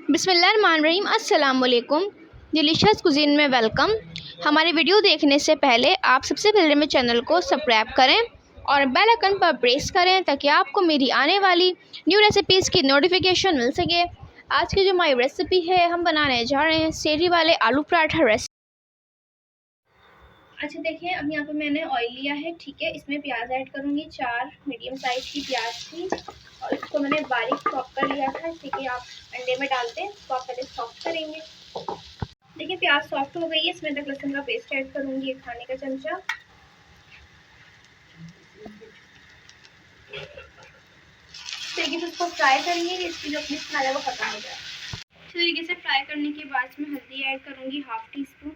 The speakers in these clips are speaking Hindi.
बिस्मिल्लाहिर्रहमानिर्रहीम। अस्सलाम वालेकुम। डिलीशियस कुज़ीन में वेलकम। हमारी वीडियो देखने से पहले आप सबसे पहले मेरे चैनल को सब्सक्राइब करें और बेल आइकन पर प्रेस करें ताकि आपको मेरी आने वाली न्यू रेसिपीज़ की नोटिफिकेशन मिल सके। आज की जो हमारी रेसिपी है, हम बनाने जा रहे हैं सेहरी वाले आलू पराठा रेसिपी। अच्छा देखिए, अब यहाँ पे मैंने ऑयल लिया है, ठीक है। इसमें प्याज ऐड करूँगी, 4 मीडियम साइज़ की प्याज थी और इसको मैंने बारीक चॉप कर लिया था। ठीक है, आप अंडे में डालते हैं तो आप पहले सॉफ्ट करेंगे। देखिए प्याज सॉफ्ट हो गई है, इसमें तक लहसुन का पेस्ट ऐड करूँगी, 1 खाने का चमचा। तरीके से इसको फ्राई करेंगे, इसकी जो अपनी स्मेल है वो खत्म हो जाए। अच्छे तरीके से फ्राई करने के बाद इसमें हल्दी ऐड करूँगी, 1/2 टीस्पून।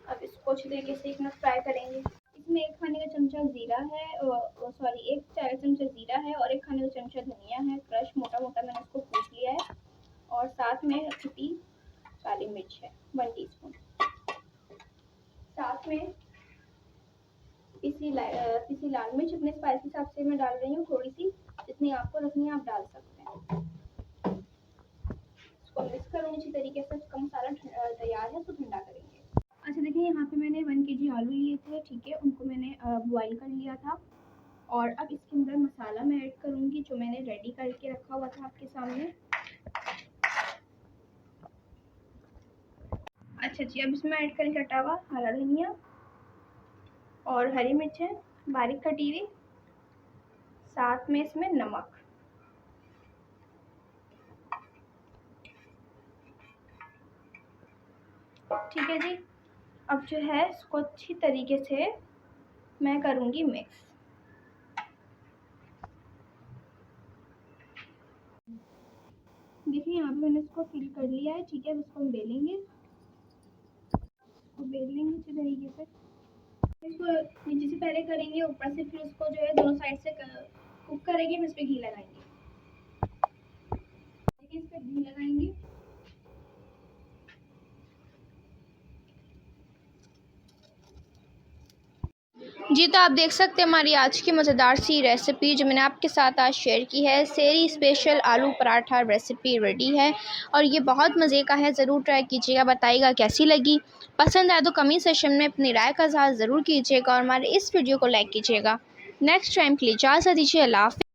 अब इसको अच्छे तरीके से एक मिनट फ्राई करेंगे। इसमें 1 खाने का चमचा जीरा है, 1 चाय चमचा जीरा है और 1 खाने का चमचा धनिया है, क्रश मोटा मोटा मैंने इसको कूट लिया है। और साथ में कुटी काली मिर्च है, 1 टीस्पून। साथ में पिसी लाल मिर्च अपने स्पाइस के हिसाब से मैं डाल रही हूँ, थोड़ी सी, जितनी आपको रखनी है आप डाल सकते हैं। इसको मिक्स करूँगी अच्छी तरीके से। इसका मसाला तैयार है, तो ठंडा करेंगे। अच्छा देखिए, यहाँ पे मैंने 1 केजी आलू लिए थे, ठीक है। उनको मैंने बॉईल कर लिया था और अब इसके अंदर मसाला मैं ऐड करूँगी जो मैंने रेडी करके रखा हुआ था आपके सामने। अच्छा जी, अब इसमें ऐड करेंगे कटा हुआ हरा धनिया और हरी मिर्च है बारीक कटी हुई, साथ में इसमें नमक। ठीक है जी, अब जो है इसको अच्छी तरीके से मैं करूँगी मिक्स। देखिए यहाँ पे मैंने इसको फिल कर लिया है, ठीक है। अब इसको हम बेलेंगे, अच्छी तरीके से। इसको नीचे से पहले करेंगे, ऊपर से फिर उसको जो है दोनों साइड से कुक करेंगे, फिर इस पे घी लगाएंगे। देखिए, इस पे घी लगाएंगे। जी, तो आप देख सकते हैं हमारी आज की मज़ेदार सी रेसिपी जो मैंने आपके साथ आज शेयर की है, सेहरी स्पेशल आलू पराठा रेसिपी रेडी है और ये बहुत मज़े का है। ज़रूर ट्राई कीजिएगा, बताइएगा कैसी लगी। पसंद आए तो कमेंट सेक्शन में अपनी राय का इज़हार ज़रूर कीजिएगा और हमारे इस वीडियो को लाइक कीजिएगा। नेक्स्ट टाइम के लिए इजाज़त दीजिए। अल्लाह हाफ़िज़।